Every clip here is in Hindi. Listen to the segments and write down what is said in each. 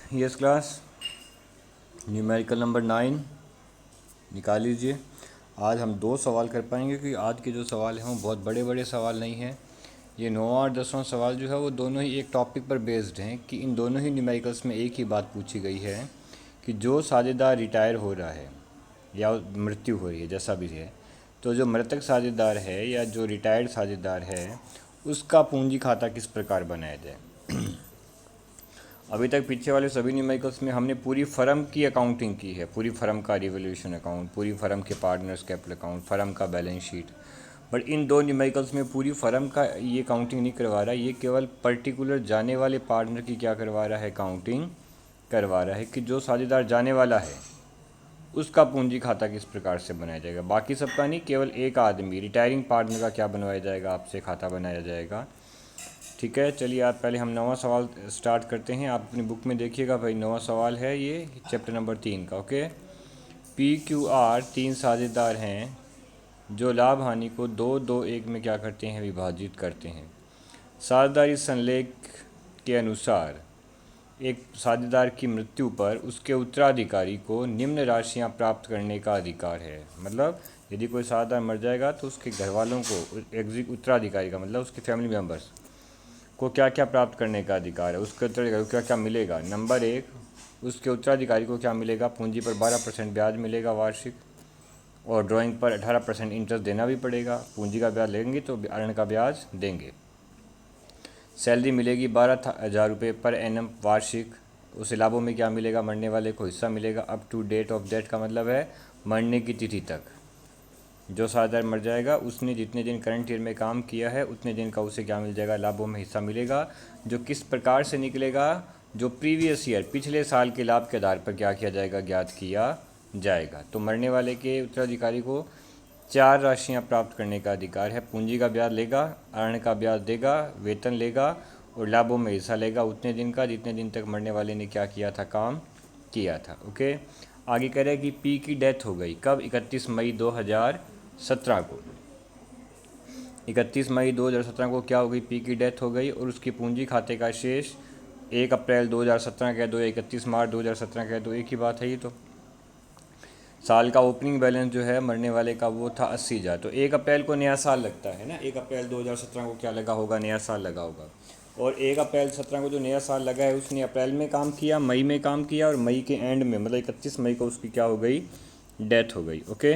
यस क्लास, न्यूमेरिकल नंबर 9 निकाल लीजिए। आज हम 2 सवाल कर पाएंगे क्योंकि आज के जो सवाल हैं वो बहुत बड़े बड़े सवाल नहीं हैं। ये 9वां और 10वां सवाल जो है वो दोनों ही एक टॉपिक पर बेस्ड हैं कि इन दोनों ही न्यूमेरिकल्स में एक ही बात पूछी गई है कि जो साझेदार रिटायर हो रहा है या मृत्यु हो रही है, जैसा भी है, तो जो मृतक साझेदार है या जो रिटायर्ड साझेदार है उसका पूंजी खाता किस प्रकार बनाया जाए। अभी तक पीछे वाले सभी न्यूमेरिकल्स में हमने पूरी फर्म की अकाउंटिंग की है, पूरी फर्म का रिवोल्यूशन अकाउंट, पूरी फर्म के पार्टनर्स कैपिटल अकाउंट, फर्म का balance sheet. But in 2 numericals में पूरी फर्म का ये अकाउंटिंग नहीं करवा रहा, ये केवल पर्टिकुलर जाने वाले पार्टनर की क्या करवा रहा है, अकाउंटिंग करवा रहा है कि जो साझेदार जाने वाला है उसका पूंजी खाता किस प्रकार से बनाया जाएगा। बाकी सबका नहीं, केवल एक आदमी रिटायरिंग पार्टनर का क्या बनवाया जाएगा, आपसे खाता बनाया जाएगा। ठीक है, चलिए आप पहले हम 9वां सवाल स्टार्ट करते हैं। आप अपनी बुक में देखिएगा भाई, 9वां सवाल है ये चैप्टर नंबर 3 का। ओके, PQR 3 साझेदार हैं जो लाभ हानि को 2-2-1 में क्या करते हैं, विभाजित करते हैं। साझेदारी संलेख के अनुसार एक साझेदार की मृत्यु पर उसके उत्तराधिकारी को निम्न राशियां प्राप्त करने का अधिकार है। मतलब यदि कोई साझेदार मर जाएगा तो उसके घर वालों को, उत्तराधिकारी का मतलब उसके फैमिली मेम्बर्स को क्या क्या प्राप्त करने का अधिकार है, उसके उत्तराधिकारी को क्या क्या मिलेगा। नंबर 1, उसके उत्तराधिकारी को क्या मिलेगा, पूंजी पर 12% ब्याज मिलेगा वार्षिक, और ड्राइंग पर 18% इंटरेस्ट देना भी पड़ेगा। पूंजी का ब्याज लेंगे तो ऋण का ब्याज देंगे। सैलरी मिलेगी 12,000 रुपये पर एनम वार्षिक। उसे लाभों में क्या मिलेगा, मरने वाले को हिस्सा मिलेगा up to date of death का मतलब है मरने की तिथि तक। जो साझेदार मर जाएगा उसने जितने दिन करंट ईयर में काम किया है उतने दिन का उसे क्या मिल जाएगा, लाभों में हिस्सा मिलेगा। जो किस प्रकार से निकलेगा, जो प्रीवियस ईयर पिछले साल के लाभ के आधार पर क्या किया जाएगा, ज्ञात किया जाएगा। तो मरने वाले के उत्तराधिकारी को 4 राशियां प्राप्त करने का अधिकार है। पूंजी का ब्याज लेगा, ऋण का ब्याज देगा, वेतन लेगा और लाभों में हिस्सा लेगा उतने दिन का जितने दिन तक मरने वाले ने क्या किया था, काम किया था। ओके, आगे कह रहे हैं कि पी की डेथ हो गई कब, 31 मई 2017 को। 31 मई 2017 को क्या हो गई, पी की डेथ हो गई और उसकी पूंजी खाते का शेष 1 अप्रैल 2017 कह दो या 31 मार्च 2017 कह दो, एक ही बात है ये। तो साल का ओपनिंग बैलेंस जो है मरने वाले का वो था 80,000। तो 1 अप्रैल को नया साल लगता है ना, 1 अप्रैल 2017 को क्या लगा होगा, नया साल लगा होगा। और 1 अप्रैल 17 को जो नया साल लगा है उसने अप्रैल में काम किया, मई में काम किया और मई के एंड में मतलब 31 मई को उसकी क्या हो गई, डेथ हो गई। ओके,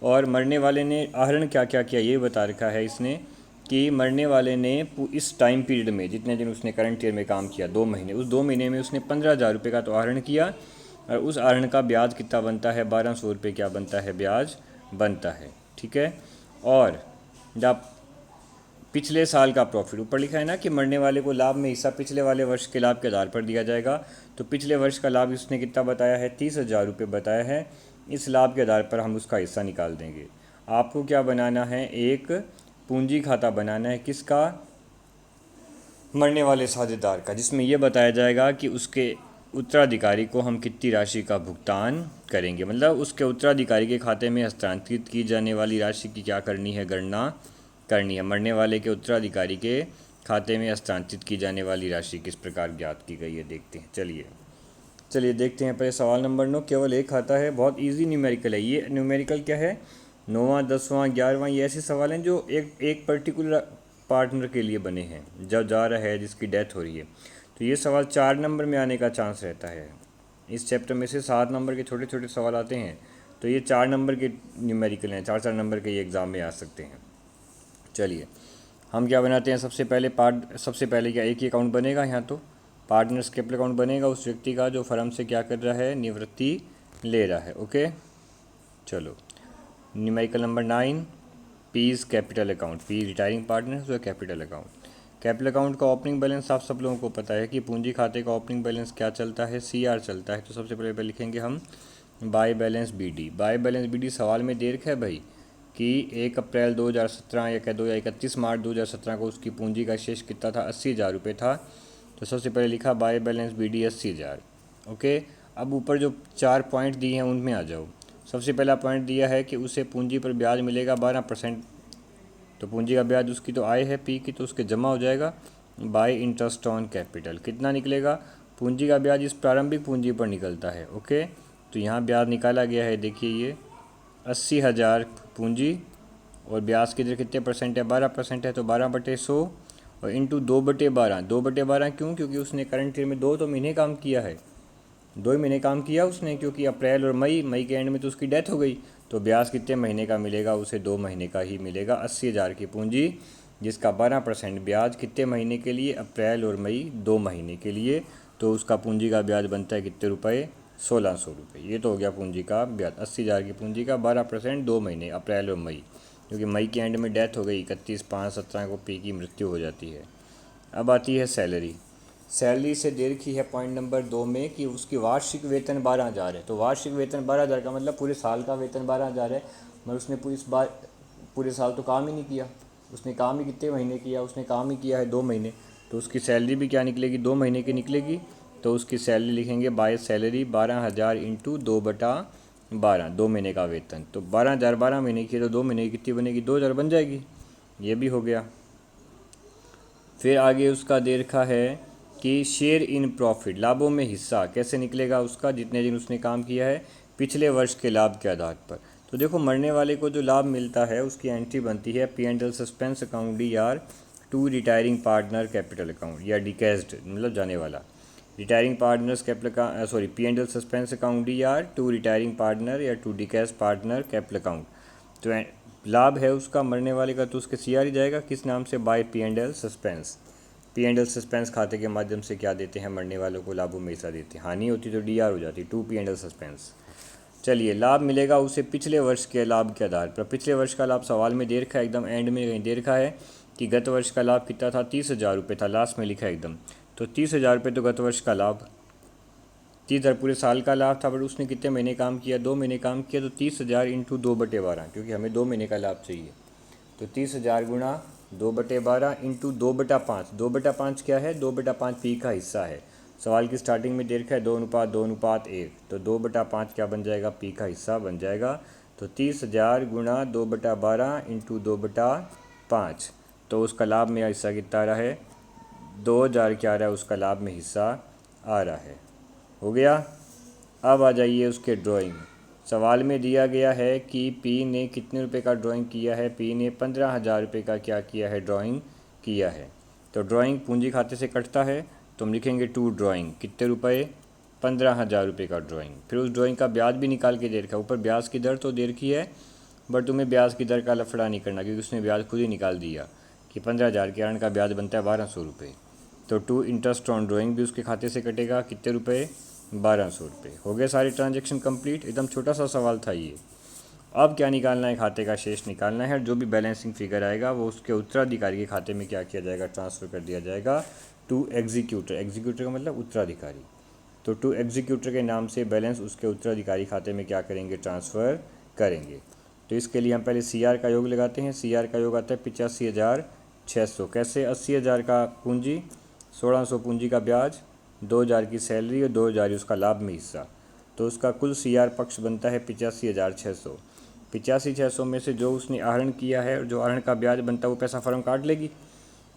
और मरने वाले ने आहरण क्या क्या किया ये बता रखा है इसने कि मरने वाले ने इस टाइम पीरियड में जितने दिन उसने करंट ईयर में काम किया, 2 महीने, उस 2 महीने में उसने 15,000 रुपये का तो आहरण किया और उस आहरण का ब्याज कितना बनता है, 1200 रुपये क्या बनता है, ब्याज बनता है। ठीक है, और जब पिछले साल का प्रॉफिट ऊपर लिखा है ना कि मरने वाले को लाभ में हिस्सा पिछले वाले वर्ष के लाभ के आधार पर दिया जाएगा, तो पिछले वर्ष का लाभ इसने कितना बताया है, 30,000 रुपये बताया है। इस लाभ के आधार पर हम उसका हिस्सा निकाल देंगे। आपको क्या बनाना है, एक पूंजी खाता बनाना है, किसका, मरने वाले साझेदार का, जिसमें यह बताया जाएगा कि उसके उत्तराधिकारी को हम कितनी राशि का भुगतान करेंगे। मतलब उसके उत्तराधिकारी के खाते में हस्तांतरित की जाने वाली राशि की क्या करनी है, गणना करनी है। मरने वाले के उत्तराधिकारी के खाते में हस्तांतरित की जाने वाली राशि किस प्रकार ज्ञात की गई है, देखते हैं। चलिए देखते हैं। पहले सवाल नंबर 9, केवल एक खाता है, बहुत इजी न्यूमेरिकल है ये। न्यूमेरिकल क्या है, 9वां 10वां 11वां, ये ऐसे सवाल हैं जो एक पर्टिकुलर पार्टनर के लिए बने हैं, जब जा रहा है जिसकी डेथ हो रही है। तो ये सवाल 4 नंबर में आने का चांस रहता है। इस चैप्टर में से 7 नंबर के छोटे छोटे सवाल आते हैं, तो ये 4 नंबर के न्यूमेरिकल हैं, 4-4 नंबर के ये एग्ज़ाम में आ सकते हैं। चलिए हम क्या बनाते हैं, सबसे पहले क्या एक ही अकाउंट बनेगा यहाँ, तो पार्टनर्स कैपिटल अकाउंट बनेगा उस व्यक्ति का जो फर्म से क्या कर रहा है, निवृत्ति ले रहा है। ओके, चलो numerical number 9, P's capital account, P retiring partner तो कैपिटल अकाउंट। कैपिटल अकाउंट का ओपनिंग बैलेंस आप सब लोगों को पता है कि पूंजी खाते का ओपनिंग बैलेंस क्या चलता है, CR चलता है। तो सबसे पहले लिखेंगे हम by balance BD। By balance BD सवाल में दे रखा है भाई कि 1 अप्रैल 2017 या कह दो या 31 मार्च 2017 को उसकी पूंजी का शेष कितना था, 80,000 रुपये था। तो सबसे पहले लिखा बाय बैलेंस BD 80,000। ओके, अब ऊपर जो 4 पॉइंट दिए हैं उनमें आ जाओ। सबसे पहला पॉइंट दिया है कि उसे पूंजी पर ब्याज मिलेगा 12%। तो पूंजी का ब्याज उसकी तो आय है P की, तो उसके जमा हो जाएगा बाय इंटरेस्ट ऑन कैपिटल। कितना निकलेगा, पूंजी का ब्याज इस प्रारंभिक पूंजी पर निकलता है। ओके, तो यहाँ ब्याज निकाला गया है, देखिए ये 80,000 पूंजी और ब्याज की दर कितने परसेंट है, 12% है, तो 12/100 और इंटू 2/12। 2/12 क्यों, क्योंकि उसने करंट ईयर में 2 महीने काम किया है, 2 महीने काम किया उसने, क्योंकि अप्रैल और मई के एंड में तो उसकी डेथ हो गई। तो ब्याज कितने महीने का मिलेगा, उसे 2 महीने का ही मिलेगा। 80,000 की पूंजी जिसका 12% ब्याज कितने महीने के लिए, अप्रैल और मई 2 महीने के लिए, तो उसका पूंजी का ब्याज बनता है कितने रुपए, 1600 रुपये। ये तो हो गया पूंजी का ब्याज। 80,000 की पूंजी का 12% 2 महीने, अप्रैल और मई, क्योंकि मई के एंड में डेथ हो गई, 31/5/17 को पी की मृत्यु हो जाती है। अब आती है सैलरी। सैलरी से दे रखी है पॉइंट नंबर 2 में कि उसकी वार्षिक वेतन 12,000 है। तो वार्षिक वेतन 12,000 का मतलब पूरे साल का वेतन 12,000 है, मगर उसने पूरे साल तो काम ही नहीं किया। उसने काम ही कितने महीने किया, उसने काम ही किया है 2 महीने, तो उसकी सैलरी भी क्या निकलेगी, 2 महीने की निकलेगी। तो उसकी सैलरी लिखेंगे बाय सैलरी 12,000 इंटू 2/12, 2 महीने का वेतन। तो 12,000 12 महीने की है, तो 2 महीने की कितनी बनेगी, 2,000 बन जाएगी। ये भी हो गया। फिर आगे उसका दे रखा है कि शेयर इन प्रॉफिट, लाभों में हिस्सा कैसे निकलेगा उसका, जितने दिन उसने काम किया है पिछले वर्ष के लाभ के आधार पर। तो देखो, मरने वाले को जो लाभ मिलता है उसकी एंट्री बनती है P&L suspense account DR to retiring partner capital account, या डिकैस्ड मतलब जाने वाला। रिटायरिंग पार्टनर्स कैपिटल का sorry P&L suspense account DR to retiring partner या to deceased partner capital account. तो लाभ है उसका मरने वाले का, तो उसके CR ही जाएगा, किस नाम से, bye P&L suspense. P&L suspense खाते के माध्यम से क्या देते हैं, मरने वालों को लाभों में हिस्सा देते हैं। हानि होती तो DR हो जाती, टू P&L सस्पेंस। चलिए, लाभ मिलेगा उसे पिछले वर्ष के लाभ के आधार पर। पिछले वर्ष का लाभ सवाल में दे रखा है, एकदम एंड में कहीं दे रखा है कि गत वर्ष का लाभ कितना था, 30,000 रुपये था, लास्ट में लिखा है एकदम। तो 30,000 रुपये तो गत वर्ष का लाभ, 30,000 पूरे साल का लाभ था, बट उसने कितने महीने काम किया, 2 महीने काम किया। तो 30,000 इंटू 2/12, क्योंकि हमें 2 महीने का लाभ चाहिए। तो 30,000 गुणा 2/12 इंटू 2/5। 2/5 क्या है, 2/5 पी का हिस्सा है। सवाल की स्टार्टिंग में दे रखा है 2:2:1, तो 2/5 क्या बन जाएगा, पी का हिस्सा बन जाएगा। तो 30,000 गुणा 2/12 इंटू 2/5, तो उसका लाभ में हिस्सा कितना आ रहा है, 2,000 क्या आ रहा है, उसका लाभ में हिस्सा आ रहा है। हो गया। अब आ जाइए उसके ड्राइंग। सवाल में दिया गया है कि पी ने कितने रुपए का ड्राइंग किया है, पी ने 15,000 रुपये का क्या किया है, ड्राइंग किया है। तो ड्राइंग पूंजी खाते से कटता है, तो हम लिखेंगे टू ड्राइंग, कितने रुपए, 15,000 रुपये का ड्राइंग। फिर उस ड्राइंग का ब्याज भी निकाल के दे रखा है, ऊपर ब्याज की दर तो दे रखी है, बट तुम्हें ब्याज की दर का लफड़ा नहीं करना, क्योंकि उसने ब्याज खुद ही निकाल दिया कि 15,000 के कारण का ब्याज बनता है 1,200 रुपये। तो टू इंटरेस्ट ऑन ड्राइंग भी उसके खाते से कटेगा, कितने रुपए, 1,200 रुपये। हो गए सारे ट्रांजेक्शन कंप्लीट। एकदम छोटा सा सवाल था ये। अब क्या निकालना है, खाते का शेष निकालना है, और जो भी बैलेंसिंग फिगर आएगा वो उसके उत्तराधिकारी के खाते में क्या किया जाएगा, ट्रांसफ़र कर दिया जाएगा टू एग्जीक्यूटर। एग्जीक्यूटर का मतलब उत्तराधिकारी। तो टू एग्जीक्यूटर के नाम से बैलेंस उसके उत्तराधिकारी खाते में क्या करेंगे, ट्रांसफ़र करेंगे। तो इसके लिए हम पहले CR का योग लगाते हैं। CR का योग आता है 85,600। कैसे, 80,000 का पूंजी, 1,600 पूंजी का ब्याज, 2,000 की सैलरी और 2,000 उसका लाभ में हिस्सा। तो उसका कुल CR पक्ष बनता है 85,600। 85,600 में से जो उसने आहरण किया है और जो आहरण का ब्याज बनता है वो पैसा फर्म काट लेगी।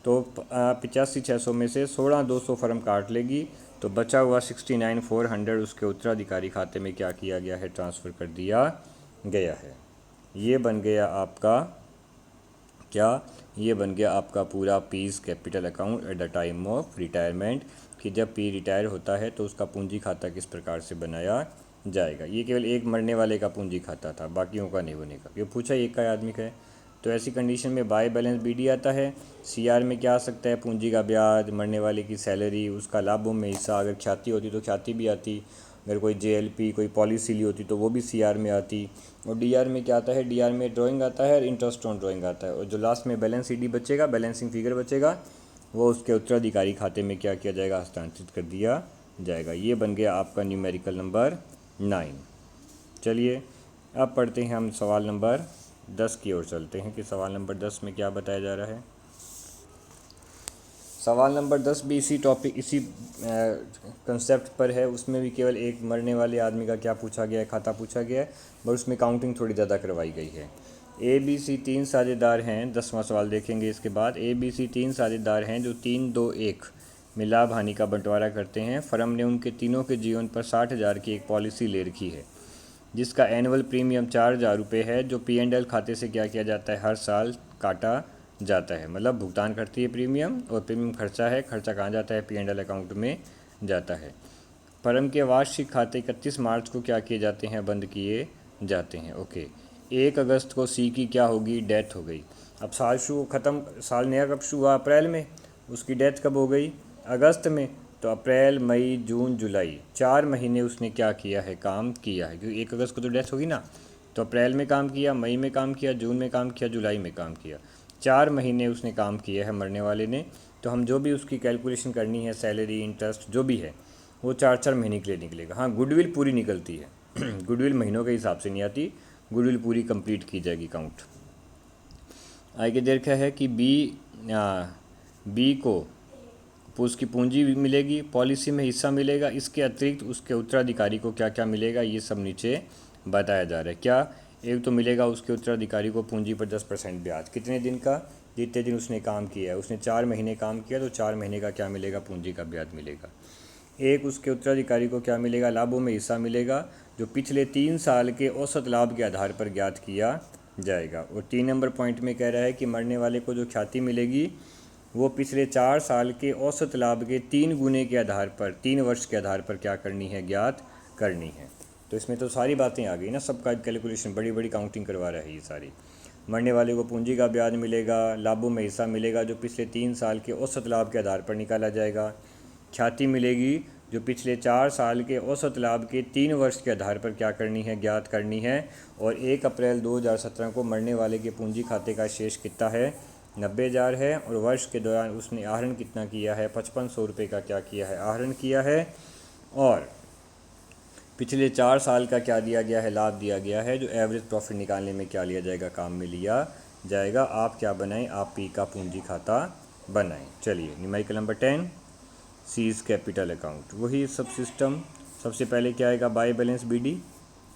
तो 85,600 में से 16,200 फर्म काट लेगी, तो बचा हुआ 69,400 उसके उत्तराधिकारी खाते में क्या किया गया है, ट्रांसफ़र कर दिया गया है। ये बन गया आपका क्या, ये बन गया आपका पूरा piece capital account at the time of retirement, कि जब पी रिटायर होता है तो उसका पूंजी खाता किस प्रकार से बनाया जाएगा। ये केवल एक मरने वाले का पूंजी खाता था, बाकियों का नहीं बनेगा। ये पूछा एक का आदमी का है, तो ऐसी कंडीशन में बाय बैलेंस BD आता है। CR में क्या आ सकता है, पूंजी का ब्याज, मरने वाले की सैलरी, उसका लाभों में हिस्सा, अगर ख्याति होती तो ख्याति भी आती, अगर कोई JLP कोई पॉलिसी ली होती तो वो भी CR में आती। और DR में क्या आता है, DR में ड्राइंग आता है और इंटरेस्ट ऑन ड्राइंग आता है, और जो लास्ट में बैलेंस CD बचेगा, बैलेंसिंग फिगर बचेगा, वो उसके उत्तराधिकारी खाते में क्या किया जाएगा, हस्तांतरित कर दिया जाएगा। ये बन गया आपका न्यूमेरिकल नंबर 9। चलिए अब पढ़ते हैं हम सवाल नंबर 10 की ओर चलते हैं कि सवाल नंबर 10 में क्या बताया जा रहा है। सवाल नंबर 10 भी इसी टॉपिक, इसी कंसेप्ट पर है। उसमें भी केवल एक मरने वाले आदमी का क्या पूछा गया है, खाता पूछा गया है, पर उसमें काउंटिंग थोड़ी ज़्यादा करवाई गई है। ABC 3 साझेदार हैं, 10वां सवाल देखेंगे इसके बाद। ABC 3 साझेदार हैं जो 3, 2, 1 में लाभ हानि का बंटवारा करते हैं। फर्म ने उनके तीनों के जीवन पर 60,000 की एक पॉलिसी ले रखी है जिसका एनुअल प्रीमियम 4,000 रुपये है, जो P&L खाते से क्या किया जाता है, हर साल काटा जाता है। मतलब भुगतान करती है प्रीमियम, और प्रीमियम खर्चा है, खर्चा कहाँ जाता है, P&L अकाउंट में जाता है। फर्म के वार्षिक खाते 31 मार्च को क्या किए जाते हैं, बंद किए जाते हैं। ओके, 1 अगस्त को सी की क्या होगी, डेथ हो गई। अब साल शुरू ख़त्म, साल नया कब शुरू हुआ, अप्रैल में, उसकी डेथ कब हो गई, अगस्त में। तो अप्रैल, मई, जून, जुलाई, 4 महीने उसने क्या किया है, काम किया है, क्योंकि 1 अगस्त को तो डेथ होगी ना। तो अप्रैल में काम किया, मई में काम किया, जून में काम किया, जुलाई में काम किया, 4 महीने उसने काम किया है मरने वाले ने। तो हम जो भी उसकी कैलकुलेशन करनी है, सैलरी, इंटरेस्ट जो भी है, वो 4-4 महीने के लिए निकलेगा। हाँ, गुडविल पूरी निकलती है गुडविल महीनों के हिसाब से नहीं आती, गुडविल पूरी कंप्लीट की जाएगी काउंट। आगे देखा है कि बी को उसकी पूंजी भी मिलेगी, पॉलिसी में हिस्सा मिलेगा, इसके अतिरिक्त उसके उत्तराधिकारी को क्या क्या मिलेगा, ये सब नीचे बताया जा रहा है। क्या, एक तो मिलेगा उसके उत्तराधिकारी को पूंजी पर 10% ब्याज, कितने दिन का, जितने दिन उसने काम किया है। उसने 4 महीने काम किया तो 4 महीने का क्या मिलेगा, पूंजी का ब्याज मिलेगा। एक उसके उत्तराधिकारी को क्या मिलेगा, लाभों में हिस्सा मिलेगा, जो पिछले 3 साल के औसत लाभ के आधार पर ज्ञात किया जाएगा। और 3 नंबर पॉइंट में कह रहा है कि मरने वाले को जो ख्याति मिलेगी वो पिछले 4 साल के औसत लाभ के 3 गुने के आधार पर, 3 वर्ष के आधार पर क्या करनी है, ज्ञात करनी है। तो इसमें तो सारी बातें आ गई ना, सबका कैलकुलेशन, बड़ी बड़ी काउंटिंग करवा रहा है ये सारी। मरने वाले को पूंजी का ब्याज मिलेगा, लाभों में हिस्सा मिलेगा जो पिछले 3 साल के औसत लाभ के आधार पर निकाला जाएगा, ख्याति मिलेगी जो पिछले 4 साल के औसत लाभ के 3 वर्ष के आधार पर क्या करनी है, ज्ञात करनी है। और 1 अप्रैल 2017 को मरने वाले के पूंजी खाते का शेष कितना है, 90,000 है। और वर्ष के दौरान उसने आहरण कितना किया है, 5500 रुपये का क्या किया है, आहरण किया है। और पिछले 4 साल का क्या दिया गया है, लाभ दिया गया है, जो एवरेज प्रॉफिट निकालने में क्या लिया जाएगा, काम में लिया जाएगा। आप क्या बनाएं, आप पी का पूंजी खाता बनाएं। चलिए, numerical number 10, C's capital account, वही सब सिस्टम। सबसे पहले क्या आएगा, by balance BD,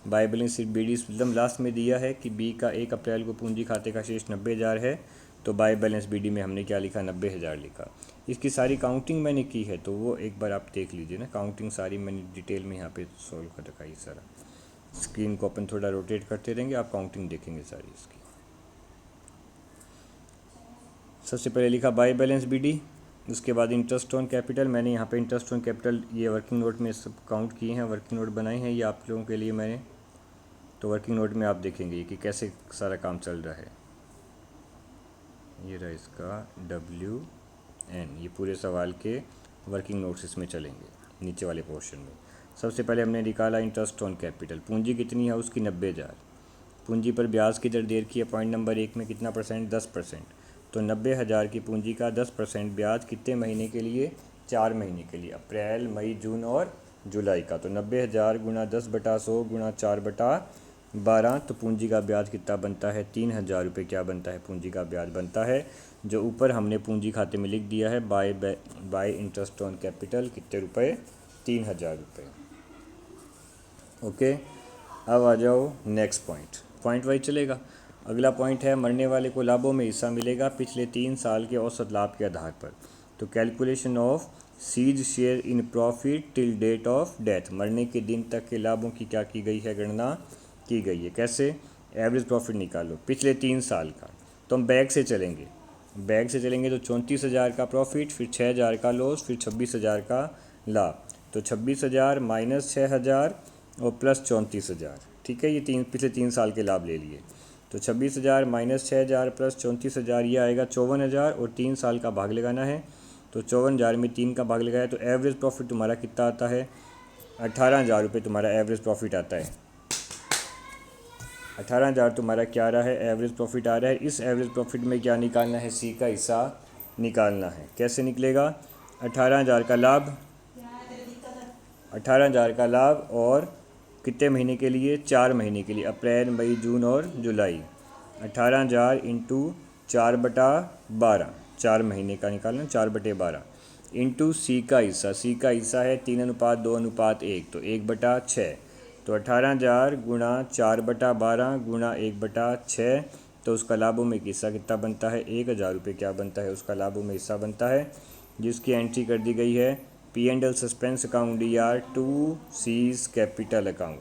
by balance sheet BD एकदम लास्ट में दिया है कि बी का 1 अप्रैल को पूंजी खाते का शेष 90,000 है, तो बाय बैलेंस बीडी में हमने क्या लिखा, 90,000 लिखा। इसकी सारी काउंटिंग मैंने की है, तो वो एक बार आप देख लीजिए ना, काउंटिंग सारी मैंने डिटेल में यहाँ पे सॉल्व कर रखा है सारा। स्क्रीन को अपन थोड़ा रोटेट करते रहेंगे, आप काउंटिंग देखेंगे सारी इसकी। सबसे पहले लिखा बाय बैलेंस बीडी, उसके बाद इंटरेस्ट ऑन कैपिटल, मैंने यहाँ पे इंटरेस्ट ऑन कैपिटल ये वर्किंग नोट में सब काउंट किए हैं, वर्किंग नोट बनाए हैं ये आप लोगों के लिए मैंने। तो वर्किंग नोट में आप देखेंगे कि कैसे सारा काम चल रहा है। ये रहा इसका WN, ये पूरे सवाल के वर्किंग नोट्स इसमें चलेंगे नीचे वाले पोर्शन में। सबसे पहले हमने निकाला इंटरेस्ट ऑन कैपिटल, पूंजी कितनी है उसकी, 90,000। पूंजी पर ब्याज की दर देर की है, पॉइंट नंबर 1 में कितना परसेंट, 10%। तो 90,000 की पूंजी का 10% ब्याज कितने महीने के लिए, 4 महीने के लिए, अप्रैल, मई, जून और जुलाई का। तो 90,000 गुणा 10/100 गुणा 4/12, तो पूंजी का ब्याज कितना बनता है, 3,000 रुपये क्या बनता है, पूंजी का ब्याज बनता है। जो ऊपर हमने पूंजी खाते में लिख दिया है, बाय इंटरेस्ट ऑन कैपिटल, कितने रुपए, 3,000 रुपये। ओके, अब आ जाओ नेक्स्ट पॉइंट वाइज चलेगा। अगला पॉइंट है, मरने वाले को लाभों में हिस्सा मिलेगा पिछले 3 साल के औसत लाभ के आधार पर। तो calculation of C's share in profit till date of death, मरने के दिन तक के लाभों की क्या की गई है, गणना की गई है। कैसे, एवरेज प्रॉफिट निकालो पिछले 3 साल का। तो हम बैक से चलेंगे तो 34,000 का प्रॉफिट, फिर 6,000 का लॉस, फिर 26,000 का लाभ। तो 26,000 माइनस 6,000 और प्लस 34,000, ठीक है, ये पिछले 3 साल के लाभ ले लिए। तो 26,000 माइनस 6,000 प्लस 34,000, ये आएगा 54,000, और 3 साल का भाग लगाना है। तो 54,000 में 3 का भाग लगाया तो एवरेज प्रॉफिट तुम्हारा कितना आता है, 18,000 रुपये तुम्हारा एवरेज प्रॉफिट आता है। 18,000 तुम्हारा क्या आ रहा है, एवरेज प्रॉफिट आ रहा है। इस एवरेज प्रॉफिट में क्या निकालना है, सी का हिस्सा निकालना है। कैसे निकलेगा, 18,000 का लाभ, 18,000 का लाभ, और कितने महीने के लिए, 4 महीने के लिए, अप्रैल, मई, जून और जुलाई। 18,000 इंटू 4/12, 4 महीने का निकालना, 4/12 इंटू सी का हिस्सा है 3:2:1, तो 1/6। तो 18,000 गुणा 4/12 गुणा 1/6, तो उसका लाभों में हिस्सा कितना बनता है, 1,000 रुपये क्या बनता है, उसका लाभों में हिस्सा बनता है। जिसकी एंट्री कर दी गई है P and L suspense account D R to C's capital account,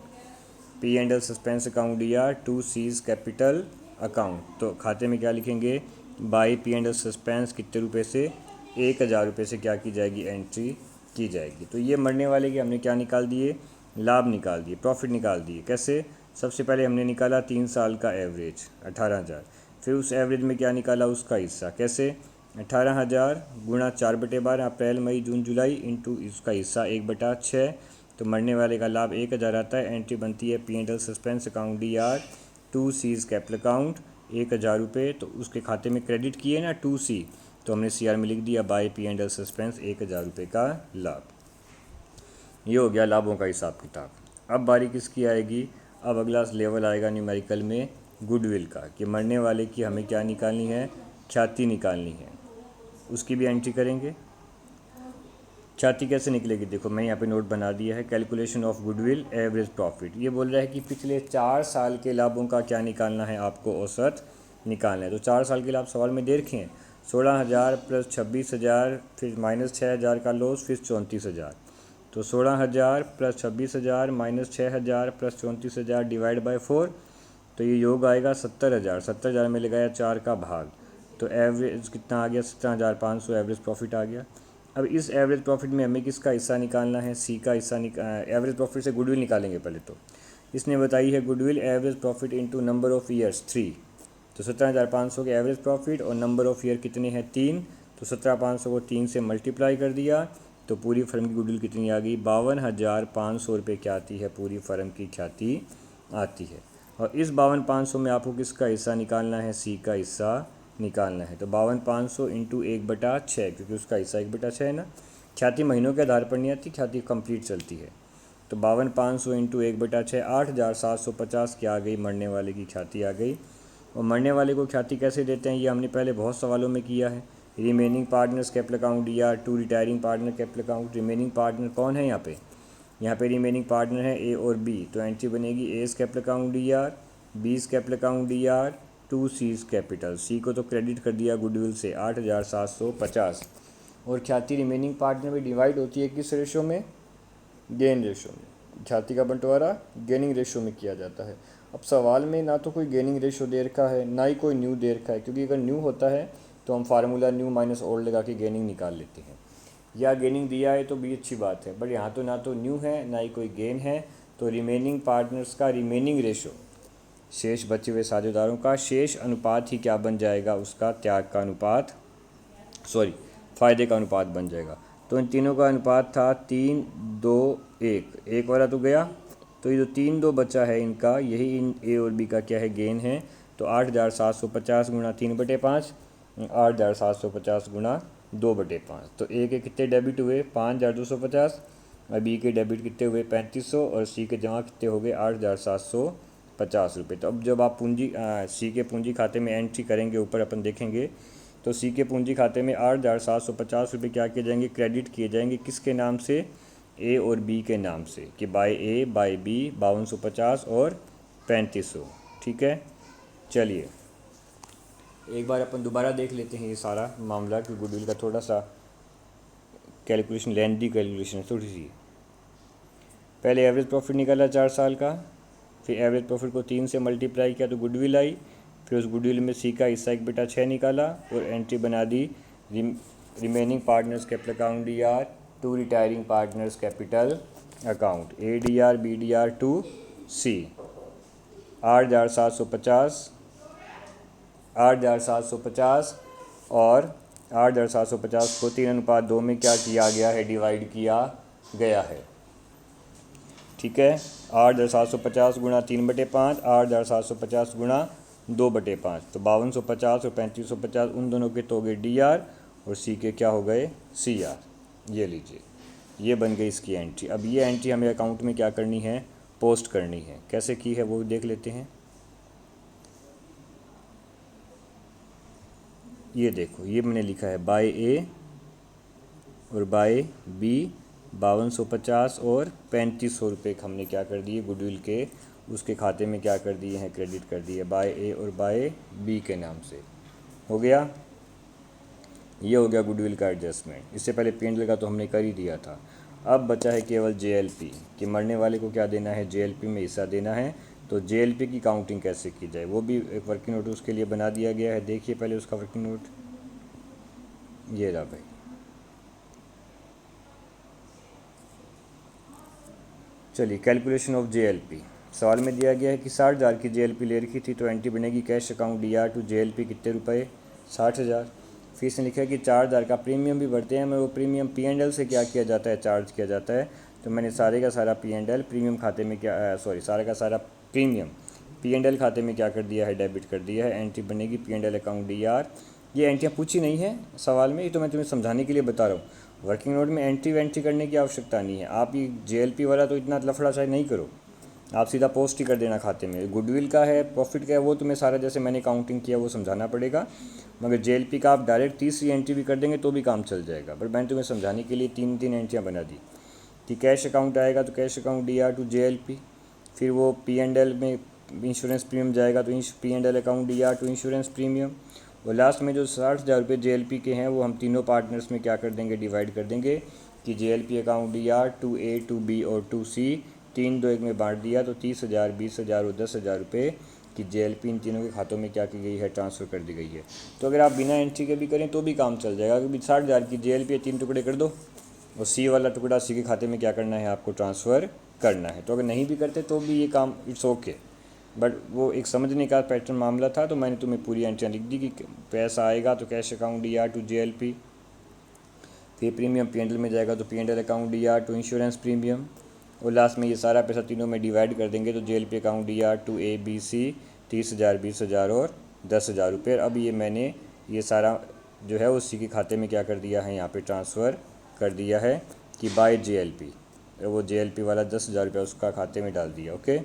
P and L suspense account D R to C's capital account. तो खाते में क्या लिखेंगे, by P and L suspense कितने रुपए से, 1000 रुपये से क्या की जाएगी, एंट्री की जाएगी। तो ये मरने वाले के हमने क्या निकाल दिए, लाभ निकाल दिए, प्रॉफिट निकाल दिए। कैसे, सबसे पहले हमने निकाला 3 साल का एवरेज 18,000, फिर उस एवरेज में क्या निकाला, उसका हिस्सा। कैसे, 18,000 गुणा 4/12 अप्रैल मई जून जुलाई इंटू इसका हिस्सा 1/6। तो मरने वाले का लाभ 1000 आता है। एंट्री बनती है P and L suspense account D R to C's capital account 1000 रुपये। तो उसके खाते में क्रेडिट किए ना 2C, तो हमने CR में लिख दिया by P and L suspense 1000 रुपये का लाभ। ये हो गया लाभों का हिसाब किताब। अब बारी किसकी आएगी, अब अगला लेवल आएगा न्यूमेरिकल में गुडविल का, कि मरने वाले की हमें क्या निकालनी है, ख्याति निकालनी है। उसकी भी एंट्री करेंगे। ख्याति कैसे निकलेगी, देखो मैं यहाँ पे नोट बना दिया है, calculation of goodwill average profit. ये बोल रहा है कि पिछले 4 साल के लाभों का क्या निकालना है, आपको औसत निकालना है। तो 4 साल के लाभ सवाल में दे रखे हैं, 16,000 प्लस 26,000, फिर माइनस 6,000 का लॉस, फिर 34,000। तो 16,000 plus 26,000 minus 6,000 plus 34,000 divide by 4, तो ये योग आएगा 70,000। 70,000 में लगाया 4 का भाग, तो एवरेज कितना आ गया, 17,500 एवरेज प्रॉफिट आ गया। अब इस एवरेज प्रॉफिट में हमें किसका हिस्सा निकालना है, सी का हिस्सा। एवरेज प्रॉफिट से गुडविल निकालेंगे पहले। तो इसने बताई है goodwill average profit into number of years 3। तो 17,500 के एवरेज प्रॉफिट और नंबर ऑफ़ ईयर कितने हैं, 3। तो 17,500 को 3 से मल्टीप्लाई कर दिया, तो पूरी फर्म की गुडविल कितनी आ गई, 52,500 रुपये क्या आती है, पूरी फर्म की ख्याति आती है। और इस 52,500 में आपको किसका हिस्सा निकालना है, सी का हिस्सा निकालना है। तो 52,500 इंटू 1/6, क्योंकि उसका हिस्सा 1/6 है ना। ख्याति महीनों के आधार पर नहीं आती, ख्याति कंप्लीट चलती है। तो 52,500 इंटू 1/6 8,750 की आ गई, मरने वाले की ख्याति आ गई। और मरने वाले को ख्याति कैसे देते हैं, ये हमने पहले बहुत सवालों में किया है। रिमेनिंग पार्टनर्स कैपिटल अकाउंट या to retiring partner capital account. Remaining partner कौन है यहाँ पे, यहाँ पे रिमेनिंग पार्टनर है ए और बी। तो एंट्री बनेगी S capital account D R, B's capital account D R, to C's capital. C को तो क्रेडिट कर दिया गुडविल से 8,750। और ख्याति रिमेनिंग पार्टनर में डिवाइड होती है किस रेशो में, गेन रेशो में। ख्याति का बंटवारा गेनिंग रेशो में किया जाता है। अब सवाल में ना तो कोई गेनिंग रेशो दे रखा है, ना ही कोई न्यू दे रखा है, क्योंकि अगर न्यू होता है तो हम फार्मूला न्यू माइनस ओल्ड लगा के गेनिंग निकाल लेते हैं, या गेनिंग दिया है तो भी अच्छी बात है। बट यहाँ तो ना तो न्यू है ना ही कोई गेन है। तो रिमेनिंग पार्टनर्स का रिमेनिंग रेशो, शेष बचे हुए साझेदारों का शेष अनुपात ही क्या बन जाएगा, उसका त्याग का अनुपात, सॉरी फ़ायदे का अनुपात बन जाएगा। तो इन तीनों का अनुपात था 3-2-1, एक वाला तो गया। तो ये जो 3-2 बचा है इनका, यही इन ए और बी का क्या है, गेन है। तो 8,750 गुणा 3/5, 8,750 गुणा 2/5। तो ए के कितने डेबिट हुए, 5,250, और बी के डेबिट कितने हुए, 3500, और सी के जमा कितने हो गए, 8,750 रुपये। तो अब जब आप पूंजी सी के पूंजी खाते में एंट्री करेंगे, ऊपर अपन देखेंगे, तो सी के पूंजी खाते में 8,750 रुपये क्या किए जाएंगे, क्रेडिट किए जाएंगे। किसके नाम से, ए और बी के नाम से, कि बाय ए बाय बी 5250 और 3500। ठीक है, चलिए एक बार अपन दोबारा देख लेते हैं ये सारा मामला, कि गुडविल का थोड़ा सा कैलकुलेशन, लेंथी कैलकुलेशन थोड़ी सी। पहले एवरेज प्रॉफिट निकाला 4 साल का, फिर एवरेज प्रॉफिट को 3 से मल्टीप्लाई किया तो गुडविल आई। फिर उस गुडविल में सी का हिस्सा 1/6 निकाला और एंट्री बना दी remaining partners capital account D R to retiring partners capital account, A D R B D R to C. 8,750 और 8,750 को 3:2 में क्या किया गया है, डिवाइड किया गया है। ठीक है, 8,750 गुणा 3/5, 8,750 गुणा 2/5। तो 5250 और 3550 उन दोनों के तो गए डी आर, और सी के क्या हो गए, सी आर। ये लीजिए, ये बन गई इसकी एंट्री। अब ये एंट्री हमें अकाउंट में क्या करनी है, पोस्ट करनी है। कैसे की है वो देख लेते हैं। ये देखो, ये मैंने लिखा है बाय ए और बाय बी 5250 और 3500 रुपये हमने क्या कर दिए, गुडविल के उसके खाते में क्या कर दिए हैं, क्रेडिट कर दिए, बाय ए और बाय बी के नाम से। हो गया। ये हो गया गुडविल का एडजस्टमेंट। इससे पहले P&L का तो हमने कर ही दिया था। अब बचा है केवल JLP कि मरने वाले को क्या देना है, JLP में हिस्सा देना है। तो JLP की काउंटिंग कैसे की जाए वो भी एक वर्किंग नोट उसके लिए बना दिया गया है। देखिए पहले उसका वर्किंग नोट, ये रहा भाई। चलिए कैलकुलेशन ऑफ JLP। सवाल में दिया गया है कि 60,000 की JLP ले रखी थी तो एंट्री बनेगी cash account DR to JLP कितने रुपए, 60,000। फिर इसने लिखा है कि 4,000 का प्रीमियम भी भरते हैं, मैं वो प्रीमियम P&L से क्या किया जाता है, चार्ज किया जाता है। तो मैंने सारे का सारा P&L प्रीमियम खाते में क्या सारा का सारा प्रीमियम P&L खाते में क्या कर दिया है, डेबिट कर दिया है। एंट्री बनेगी P&L अकाउंट DR। ये एंट्रियाँ पूछी नहीं है सवाल में, ये तो मैं तुम्हें समझाने के लिए बता रहा हूँ। वर्किंग नोट में एंट्री करने की आवश्यकता नहीं है। आप ये JLP वाला तो इतना लफड़ा चाहे नहीं करो, आप सीधा पोस्ट ही कर देना खाते में। गुडविल का है, प्रॉफिट का है, वो तुम्हें सारा जैसे मैंने काउंटिंग किया वो समझाना पड़ेगा। मगर JLP का आप डायरेक्ट तीसरी एंट्री भी कर देंगे तो भी काम चल जाएगा। बट मैंने तुम्हें समझाने के लिए तीन एंट्रियाँ बना दी कि कैश अकाउंट आएगा तो cash account DR to JLP, फिर वो P&L में इंश्योरेंस प्रीमियम जाएगा तो P&L account DR to insurance premium. और लास्ट में जो 60,000 रुपये JLP के हैं वो हम तीनों पार्टनर्स में क्या कर देंगे, डिवाइड कर देंगे कि JLP account DR to A to B और टू C, 3-2-1 में बांट दिया तो 30,000, 20,000 और 10,000 रुपये की JLP इन तीनों के खातों में क्या की गई है, ट्रांसफ़र कर दी गई है। तो अगर आप बिना एंट्री के भी करें तो भी काम चल जाएगा, क्योंकि 60,000 की JLP 3 टुकड़े कर दो और C वाला टुकड़ा C के खाते में क्या करना है, आपको ट्रांसफ़र करना है। तो अगर नहीं भी करते तो भी ये काम इट्स ओके। बट वो एक समझने का पैटर्न मामला था, तो मैंने तुम्हें पूरी एंट्रियाँ लिख दी कि पैसा आएगा तो cash account DR to JLP, फिर प्रीमियम P&L में जाएगा तो P&L account DR to insurance premium, और लास्ट में ये सारा पैसा तीनों में डिवाइड कर देंगे तो JLP account DR to A B C, 30,000, 20,000 और 10,000 रुपये। अब ये मैंने ये सारा जो है उसी के खाते में क्या कर दिया है, यहाँ पे ट्रांसफ़र कर दिया है कि बाय JLP। वो JLP वाला 10,000 रुपये उसका खाते में डाल दिया। ओके,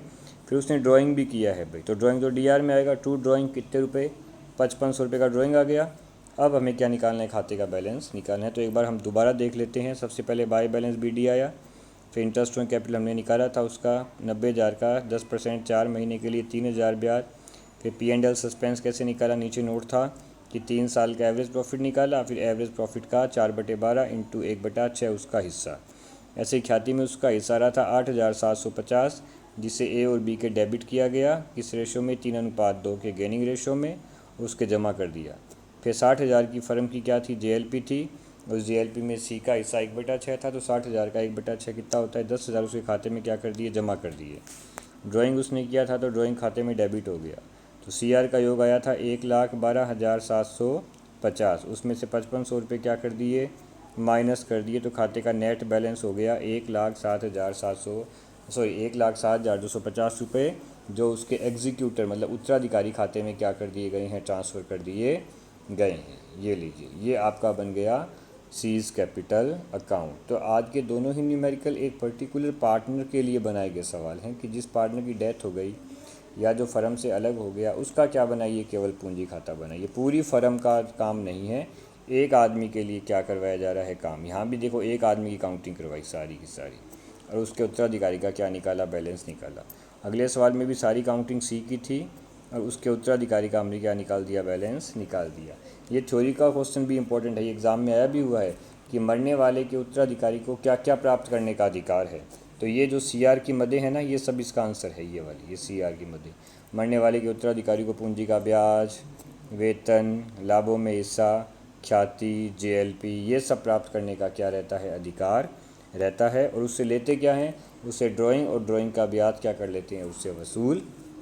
फिर उसने ड्राइंग भी किया है भाई, तो ड्राइंग तो DR में आएगा। टू ड्राइंग कितने रुपए, 5500 रुपये का ड्राइंग आ गया। अब हमें क्या निकालना है, खाते का बैलेंस निकालना है। तो एक बार हम दोबारा देख लेते हैं। सबसे पहले बाय बैलेंस BD आया, फिर इंटरेस्ट ऑन कैपिटल हमने निकाला था उसका 90,000 का 10%, 4 महीने के लिए 3,000 ब्याज। फिर P&L सस्पेंस कैसे निकाला, नीचे नोट था कि 3 साल का एवरेज प्रॉफिट निकाला, फिर एवरेज प्रॉफिट का 4/12 इंटू 1/6 उसका हिस्सा। ऐसे ही ख्याति में उसका हिस्सा रहा था 8,750, जिसे A और B के डेबिट किया गया, किस रेशो में, 3:2 के गेनिंग रेशो में, उसके जमा कर दिया। फिर 60,000 की फर्म की क्या थी, JLP थी। उस JLP में C का हिस्सा 1/6 था, तो 60,000 का 1/6 कितना होता है, 10,000 उसके खाते में क्या कर दिए, जमा कर दिए। ड्राइंग उसने किया था तो ड्राइंग खाते में डेबिट हो गया। तो CR का योग आया था 1,12,750, उसमें से 5500 रुपये क्या कर दिए, माइनस कर दिए। तो खाते का नेट बैलेंस हो गया 1,07,250 रुपये, जो उसके एग्जीक्यूटर मतलब उत्तराधिकारी खाते में क्या कर दिए गए हैं, ट्रांसफ़र कर दिए गए हैं। ये लीजिए, ये आपका बन गया सीज कैपिटल अकाउंट। तो आज के दोनों ही न्यूमेरिकल एक पर्टिकुलर पार्टनर के लिए बनाए गए सवाल हैं कि जिस पार्टनर की डेथ हो गई या जो फर्म से अलग हो गया उसका क्या बनाइए, केवल पूंजी खाता बनाइए। पूरी फर्म का काम नहीं है, एक आदमी के लिए क्या करवाया जा रहा है काम। यहाँ भी देखो एक आदमी की काउंटिंग करवाई सारी की सारी, और उसके उत्तराधिकारी का क्या निकाला, बैलेंस निकाला। अगले सवाल में भी सारी काउंटिंग C की थी और उसके उत्तराधिकारी का हमने क्या निकाल दिया, बैलेंस निकाल दिया। ये थ्योरी का क्वेश्चन भी इंपॉर्टेंट है, एग्ज़ाम में आया भी हुआ है कि मरने वाले के उत्तराधिकारी को क्या क्या प्राप्त करने का अधिकार है। तो ये जो CR की मदें हैं ना, ये सब इसका आंसर है, ये वाली ये CR की मदें। मरने वाले के उत्तराधिकारी को पूंजी का ब्याज, वेतन, लाभों में हिस्सा, ख्याति, JLP, ये सब प्राप्त करने का क्या रहता है, अधिकार रहता है। और उससे लेते क्या हैं, उससे ड्राइंग और ड्राइंग का ब्याज क्या कर लेते हैं, उससे वसूल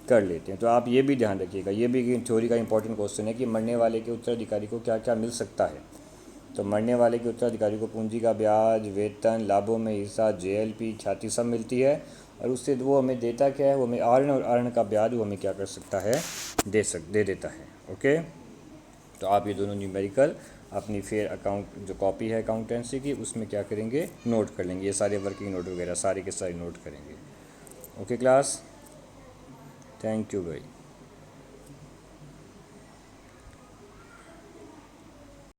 कर लेते हैं। तो आप ये भी ध्यान रखिएगा, ये भी थ्योरी का इंपॉर्टेंट क्वेश्चन है कि मरने वाले के उत्तराधिकारी को क्या क्या मिल सकता है। तो मरने वाले के उत्तराधिकारी को पूंजी का ब्याज, वेतन, लाभों में हिस्सा, JLP, ख्याति सब मिलती है। और उससे वो हमें देता क्या है, वो हमें आर्ण और आर्ण का ब्याज वो हमें क्या कर सकता है, दे देता है। ओके, तो आप ये दोनों न्यूमेरिकल अपनी फेयर अकाउंट जो कॉपी है अकाउंटेंसी की, उसमें क्या करेंगे, नोट कर लेंगे। ये सारे वर्किंग नोट वगैरह सारे के सारे नोट करेंगे। ओके क्लास, थैंक यू भाई।